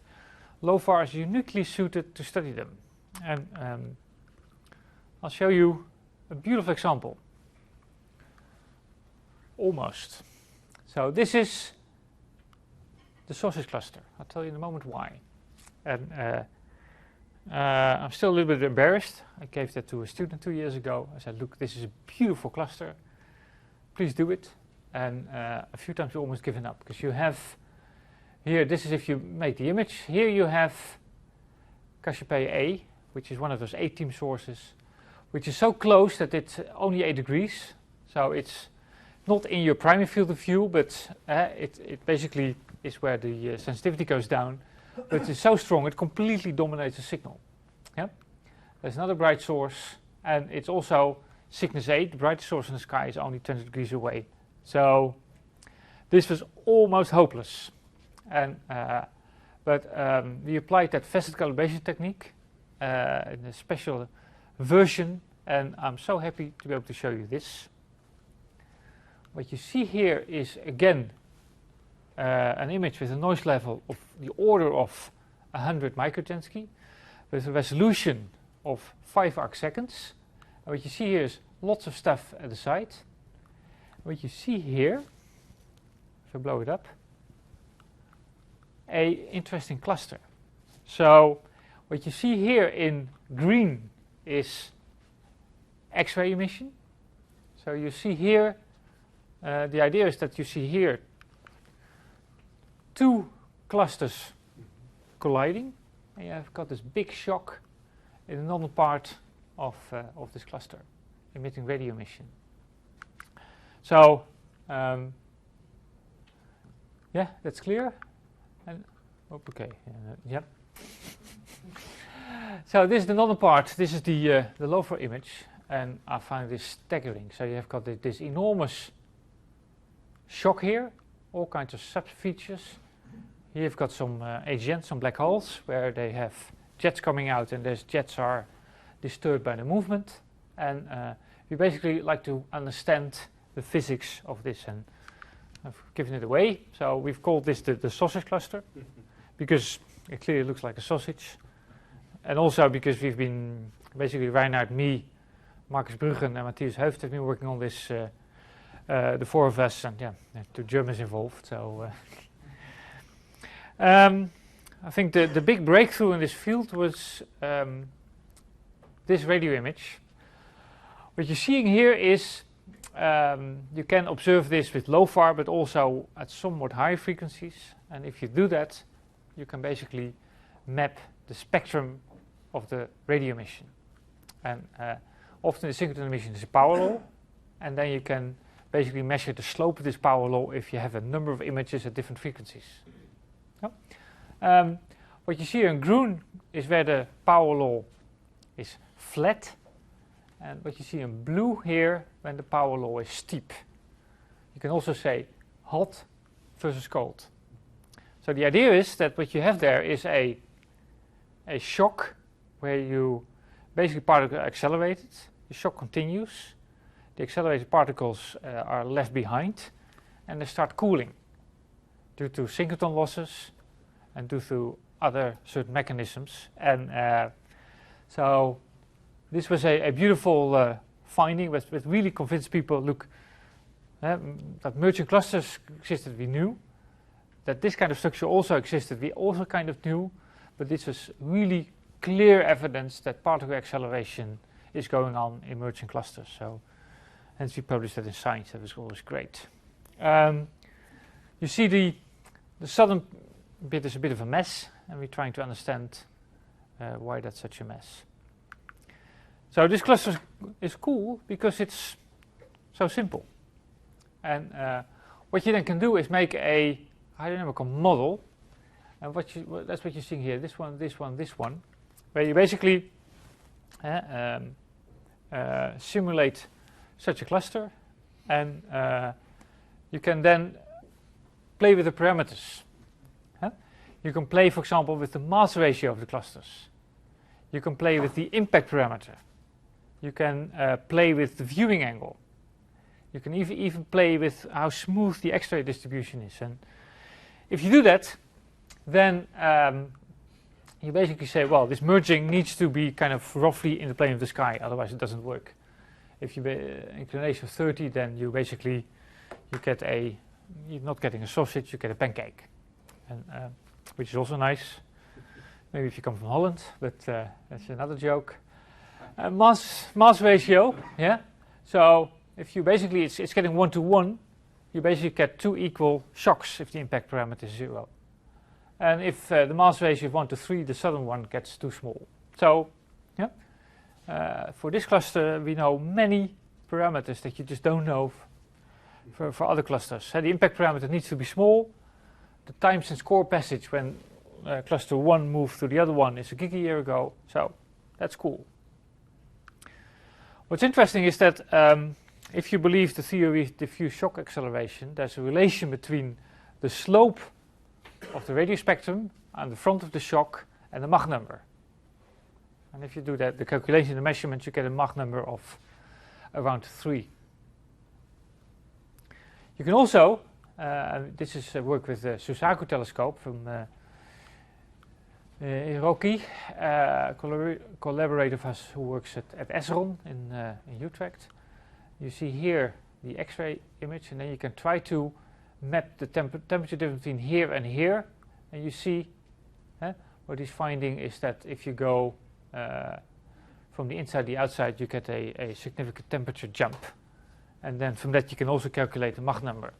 LOFAR is uniquely suited to study them. And I'll show you a beautiful example. Almost. So this is the sausage cluster. I'll tell you in a moment why. And I'm still a little bit embarrassed. I gave that to a student 2 years ago. I said, look, this is a beautiful cluster. Please do it. And a few times you almost given up, because you have here, this is if you make the image. Here you have Cassiopeia A, which is one of those 8-team sources, which is so close that it's only 8 degrees. So it's not in your primary field of view, but it basically is where the sensitivity goes down. But it's so strong, it completely dominates the signal. Yeah? There's another bright source, and it's also Cygnus 8. The brightest source in the sky is only 20 degrees away. So this was almost hopeless. And but we applied that facet calibration technique in a special version, and I'm so happy to be able to show you this. What you see here is again an image with a noise level of the order of 100 microjansky with a resolution of 5 arc seconds. And what you see here is lots of stuff at the side. What you see here, if I blow it up, a interesting cluster. So what you see here in green is X-ray emission. So you see here, the idea is that you see here 2 clusters colliding, and you have got this big shock in the northern part of this cluster, emitting radio emission. So, yeah, that's clear. And okay, yep. So this is the northern part. This is the LOFAR image, and I find this staggering. So you have got this enormous shock here, all kinds of sub-features. Here you've got some AGNs, some black holes, where they have jets coming out, and those jets are disturbed by the movement. And we basically like to understand the physics of this, and I've given it away. So we've called this the sausage cluster, because it clearly looks like a sausage. And also because we've been, basically Reinhard, me, Marcus Bruggen, and Matthias Heuft have been working on this, the 4 of us, and yeah, 2 Germans involved. So I think the big breakthrough in this field was this radio image. What you're seeing here is you can observe this with LOFAR, but also at somewhat higher frequencies. And if you do that, you can basically map the spectrum of the radio emission. And often the synchrotron emission is a power law, and then you can basically measure the slope of this power law if you have a number of images at different frequencies. Yeah? What you see in green is where the power law is flat, And what you see in blue here, when the power law is steep. You can also say hot versus cold. So the idea is that what you have there is a shock where you basically particles are accelerated, the shock continues, the accelerated particles are left behind, and they start cooling due to synchrotron losses and due to other certain mechanisms. And so this was a beautiful finding that really convinced people, look, that merging clusters existed, we knew. That this kind of structure also existed, we also kind of knew. But this was really clear evidence that particle acceleration is going on in merging clusters. So hence we published that in Science. That was always great. You see the southern bit is a bit of a mess, and we're trying to understand why that's such a mess. So this cluster is cool because it's so simple. And what you then can do is make a hydrodynamical model. And that's what you're seeing here, this one, this one, this one, where you basically simulate such a cluster, and you can then play with the parameters. You can play, for example, with the mass ratio of the clusters. You can play with the impact parameter. You can play with the viewing angle. You can even play with how smooth the X-ray distribution is. And if you do that, then you basically say, well, this merging needs to be kind of roughly in the plane of the sky, otherwise it doesn't work. If you inclination of 30, then you basically you're not getting a sausage, you get a pancake, and which is also nice. Maybe if you come from Holland, but that's another joke. Mass ratio, yeah. So if you basically it's getting 1 to 1, you basically get 2 equal shocks if the impact parameter is 0. And if the mass ratio is 1 to 3, the southern one gets too small. So, yeah, for this cluster, we know many parameters that you just don't know for other clusters. So the impact parameter needs to be small. The time since core passage when cluster 1 moved to the other one is a gigayear ago. So that's cool. What's interesting is that if you believe the theory of diffuse shock acceleration, there's a relation between the slope of the radio spectrum and the front of the shock and the Mach number. And if you do that, the calculation, the measurements, you get a Mach number of around 3. You can also, this is work with the Suzaku telescope from Hiroki, collaborator of us who works at Esron in Utrecht. You see here the X-ray image, and then you can try to map the temperature difference between here and here, and you see what he's finding is that if you go from the inside to the outside, you get a significant temperature jump, and then from that you can also calculate the Mach number.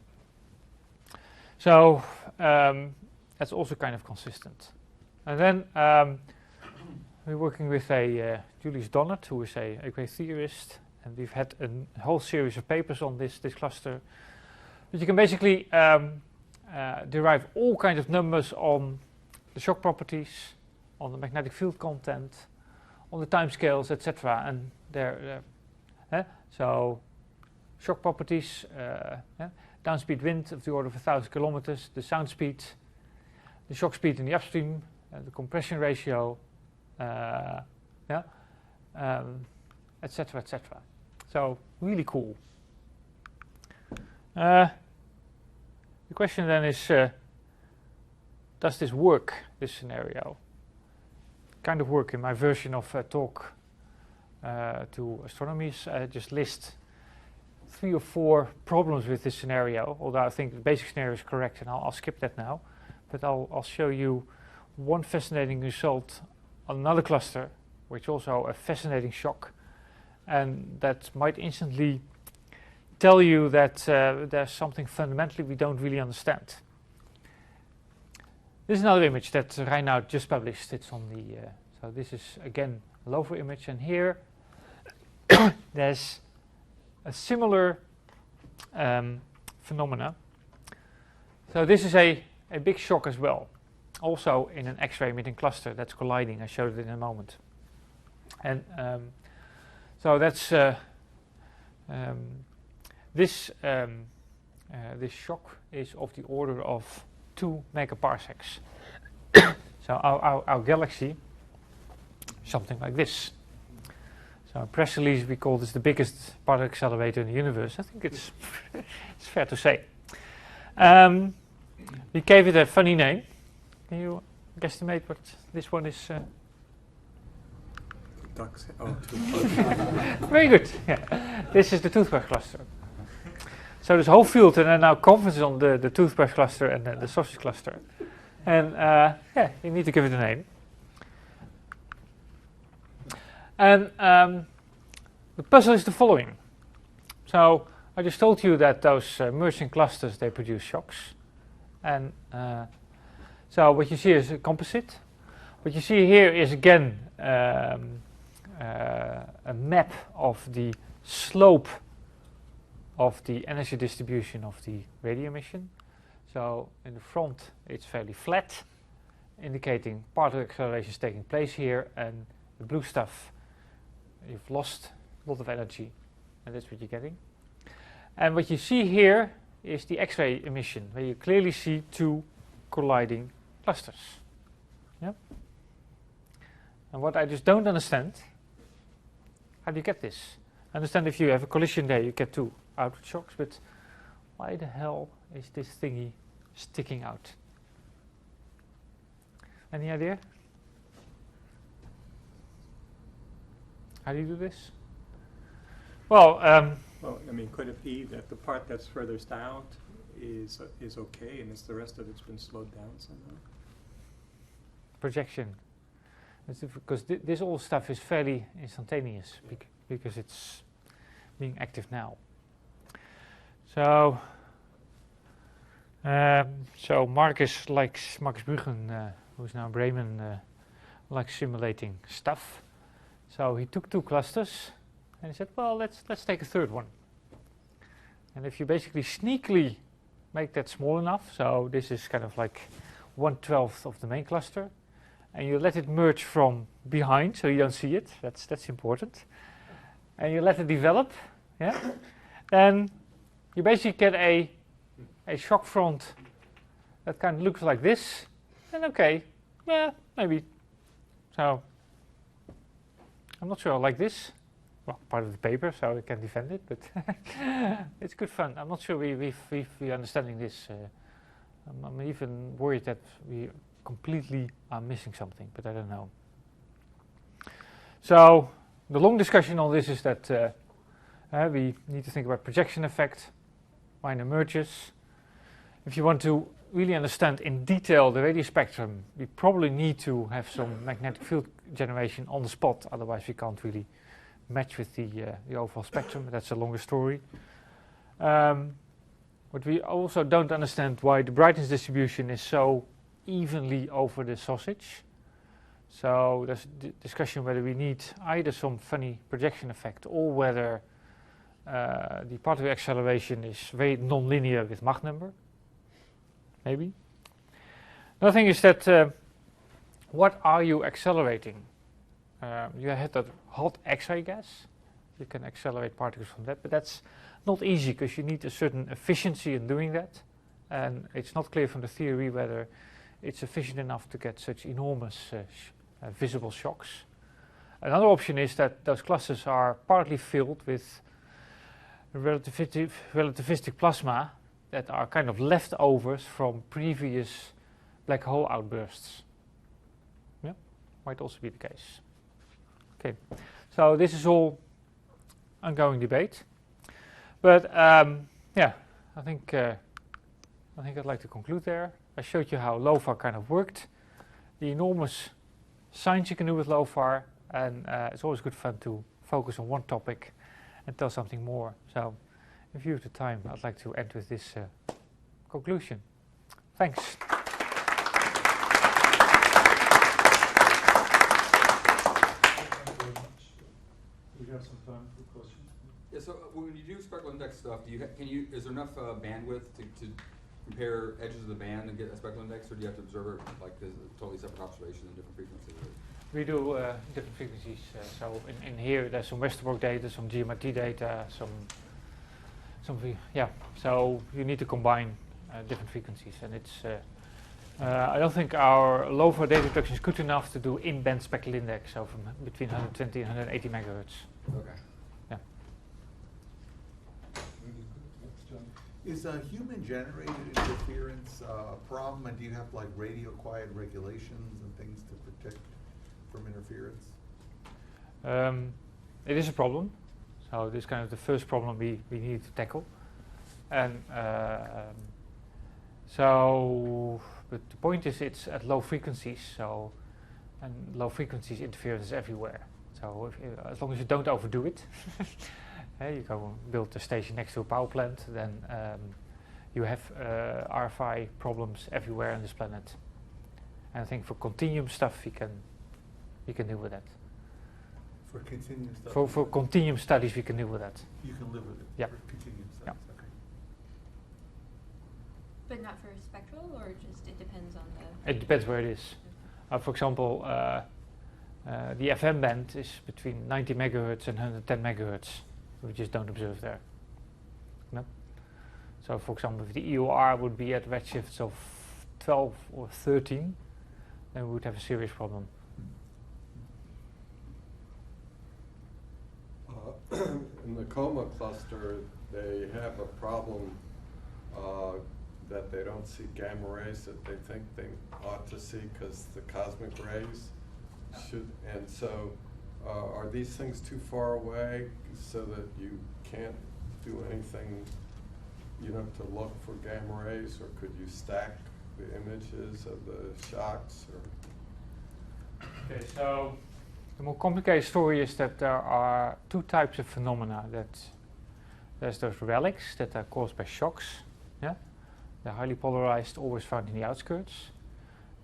So that's also kind of consistent. And then we're working with Julius Donnert, who is a great theorist, and we've had a whole series of papers on this cluster. But you can basically derive all kinds of numbers on the shock properties, on the magnetic field content, on the time scales, etc. And so shock properties, downspeed wind of the order of 1,000 kilometers, the sound speed, the shock speed in the upstream, the compression ratio, etc., etc. So really cool. The question then is, does this work, this scenario? Kind of work in my version of talk to Astronomy. I just list 3 or 4 problems with this scenario, although I think the basic scenario is correct, and I'll skip that now. But I'll show you one fascinating result on another cluster, which also a fascinating shock, and that might instantly tell you that there's something fundamentally we don't really understand. This is another image that Reinout just published. It's on the so this is again a LOFAR image, and here there's a similar phenomena. So this is a big shock as well, also in an X-ray emitting cluster that's colliding. I showed it in a moment. And So that's this shock is of the order of 2 megaparsecs. So our galaxy, something like this. So in press release we call this the biggest particle accelerator in the universe. I think it's it's fair to say. We gave it a funny name. Can you guesstimate what this one is? Ducks. Oh, Very good. Yeah. This is the toothbrush cluster. So there's a whole field, and then now conferences on the toothbrush cluster and the sausage cluster. And yeah, you need to give it a name. And the puzzle is the following. So I just told you that those merging clusters, they produce shocks. And so what you see is a composite. What you see here is again a map of the slope of the energy distribution of the radio emission. So in the front it's fairly flat, indicating particle acceleration is taking place here, and the blue stuff, you've lost a lot of energy, and that's what you're getting. And what you see here is the X-ray emission, where you clearly see 2 colliding clusters. Yeah? And what I just don't understand, how do you get this? I understand if you have a collision there, you get 2 outward shocks, but why the hell is this thingy sticking out? Any idea? How do you do this? Well, well, I mean, could it be that the part that's furthest out is okay, and it's the rest of it's been slowed down somehow? Projection. Because this all stuff is fairly instantaneous, because it's being active now. So, Marcus Bruggen, who's now in Bremen, likes simulating stuff. So he took 2 clusters and he said, well, let's take a third one. And if you basically sneakily make that small enough, so this is kind of like 1/12 of the main cluster, and you let it merge from behind so you don't see it, that's important, and you let it develop, yeah, then you basically get a shock front that kind of looks like this, and okay, yeah, maybe. So I'm not sure I like this. Well, part of the paper, so we can defend it, but it's good fun. I'm not sure we're understanding this. I'm even worried that we completely are missing something, but I don't know. So the long discussion on this is that we need to think about projection effect, minor mergers. If you want to really understand in detail the radio spectrum, we probably need to have some magnetic field generation on the spot, otherwise we can't really match with the overall spectrum. That's a longer story. But we also don't understand why the brightness distribution is so evenly over the sausage. So there's discussion whether we need either some funny projection effect or whether the particle acceleration is very non-linear with Mach number. Maybe. Another thing is that what are you accelerating? You had that hot X-ray gas. You can accelerate particles from that, but that's not easy because you need a certain efficiency in doing that, and it's not clear from the theory whether it's efficient enough to get such enormous visible shocks. Another option is that those clusters are partly filled with relativistic plasma that are kind of leftovers from previous black hole outbursts. Yeah, might also be the case. Okay, so this is all ongoing debate, but yeah, I think I'd like to conclude there. I showed you how LOFAR kind of worked, the enormous science you can do with LOFAR, and it's always good fun to focus on one topic and tell something more. So, if you have the time, I'd like to end with this conclusion. Thanks. We have some time for questions. Yeah, so when you do spectral index stuff, is there enough bandwidth to compare edges of the band and get a spectral index, or do you have to observe it like as a totally separate observation in different frequencies? We do different frequencies. So in here there's some Westerbork data, some GMRT data, some yeah. So you need to combine different frequencies, and it's. I don't think our LOFAR data reduction is good enough to do in-band spectral index, so from between 120 and 180 megahertz. Okay. Yeah. Is human-generated interference a problem, and do you have like radio-quiet regulations and things to protect from interference? It is a problem. So this is kind of the first problem we need to tackle. And but the point is it's at low frequencies, and low frequencies interference is everywhere. So as long as you don't overdo it, you go build a station next to a power plant, then you have RFI problems everywhere on this planet. And I think for continuum stuff, we can deal with that. For continuum stuff? For continuum studies, we can deal with that. You can live with it? Yeah. For continuum studies, Yeah. okay. But not for spectral, or just it depends on the. It depends where it is. For example, the FM band is between 90 megahertz and 110 megahertz. We just don't observe there. No? So, for example, if the EOR would be at redshifts of 12 or 13, then we would have a serious problem. In the coma cluster, they have a problem that they don't see gamma rays that they think they ought to see because the cosmic rays should, and so are these things too far away so that you can't do anything, to look for gamma rays, or could you stack the images of the shocks? Or? Okay, so the more complicated story is that there are two types of phenomena. There's those relics that are caused by shocks. Yeah, they're highly polarized, always found in the outskirts.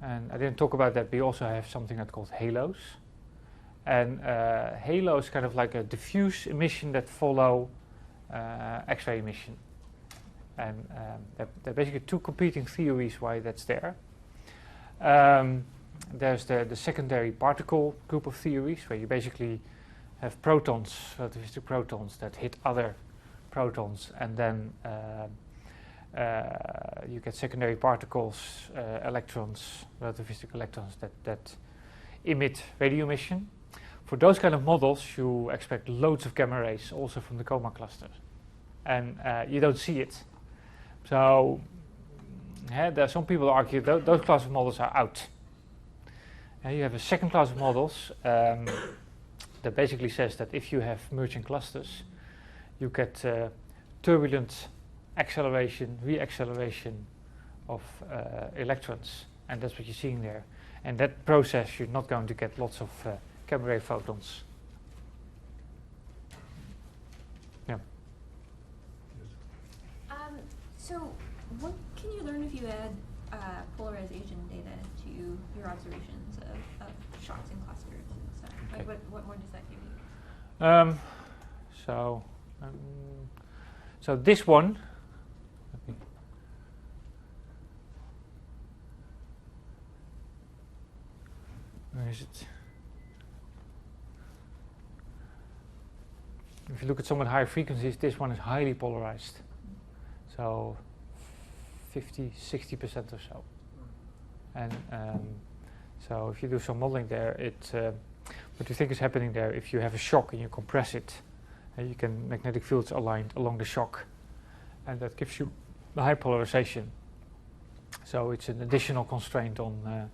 And I didn't talk about that. We also have something that's called halos. And halo is kind of like a diffuse emission that follow X-ray emission. And there are basically two competing theories why that's there. There's the secondary particle group of theories, where you basically have protons, relativistic protons, that hit other protons, and then you get secondary particles, electrons, relativistic electrons, that emit radio emission. For those kind of models, you expect loads of gamma rays, also from the coma cluster. And you don't see it. So there are some people argue those class of models are out. And you have a second class of models that basically says that if you have merging clusters, you get turbulent acceleration, re-acceleration of electrons, and that's what you're seeing there. And that process, you're not going to get lots of gamma ray photons. Yeah. So, what can you learn if you add polarization data to your observations of shocks and clusters and stuff? Like, what more does that give you? So this one. Where is it? If you look at somewhat higher frequencies, this one is highly polarized. So 50-60% or so. And so if you do some modeling there, what you think is happening there, if you have a shock and you compress it, you can magnetic fields aligned along the shock, and that gives you the high polarization. So it's an additional constraint on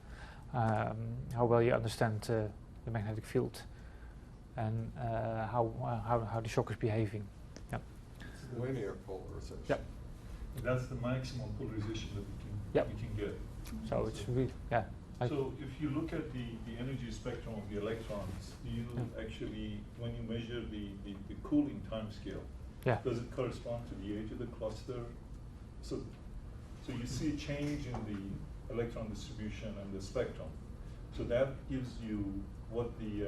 how well you understand the magnetic field and how the shock is behaving. Yeah. It's linear polarization. Yep. That's the maximum polarization that we can get. So it's really, yeah. So if you look at the energy spectrum of the electrons, you actually, when you measure the cooling time scale, does it correspond to the age of the cluster? So you see a change in the electron distribution and the spectrum. So that gives you what the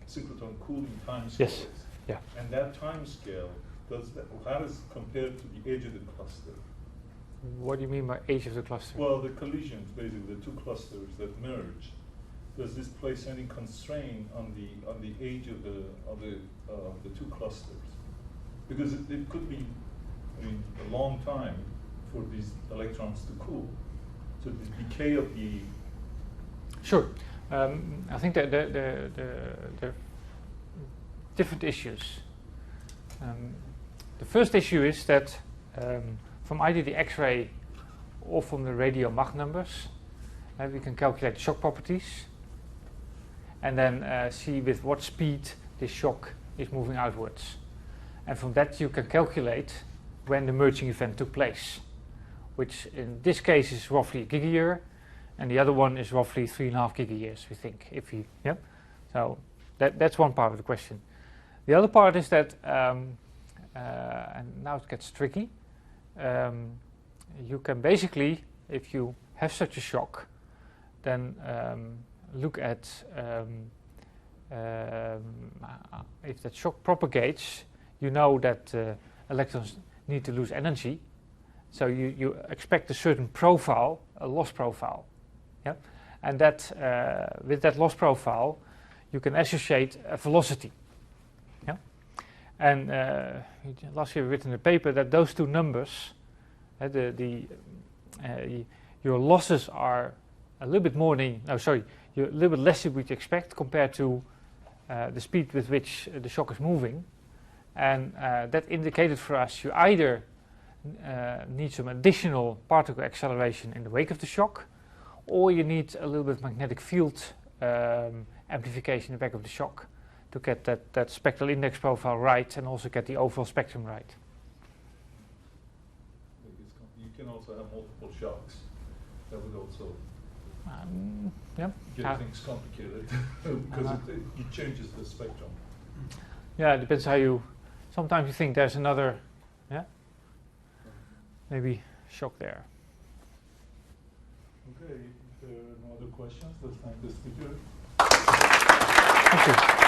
synchrotron cooling time scale is. Yeah. And that time scale, how does it compare to the age of the cluster? What do you mean by age of the cluster? Well, the collisions, basically, the two clusters that merge, does this place any constraint on the age of the two clusters? Because it could be, I mean, a long time for these electrons to cool. So the decay of the... Sure. I think that there are different issues. The first issue is that from either the X-ray or from the radio Mach numbers, we can calculate the shock properties and then see with what speed this shock is moving outwards. And from that you can calculate when the merging event took place, which in this case is roughly a gigayear, and the other one is roughly 3.5 gigayears, we think. So that's one part of the question. The other part is that, and now it gets tricky, you can basically, if you have such a shock, then look at if that shock propagates, you know that electrons need to lose energy, so you expect a certain profile, a loss profile. And that with that loss profile, you can associate a velocity. And last year we written in a paper that those two numbers, your losses are a little bit more than, you're a little bit less than we'd expect compared to the speed with which the shock is moving. And that indicated for us you either need some additional particle acceleration in the wake of the shock, or you need a little bit of magnetic field amplification in the back of the shock to get that spectral index profile right and also get the overall spectrum right. You can also have multiple shocks. That would also get things complicated because it changes the spectrum. Yeah, it depends how you... Sometimes you think there's another, maybe shock there. Okay, if there are no other questions, let's thank the speaker. Thank you.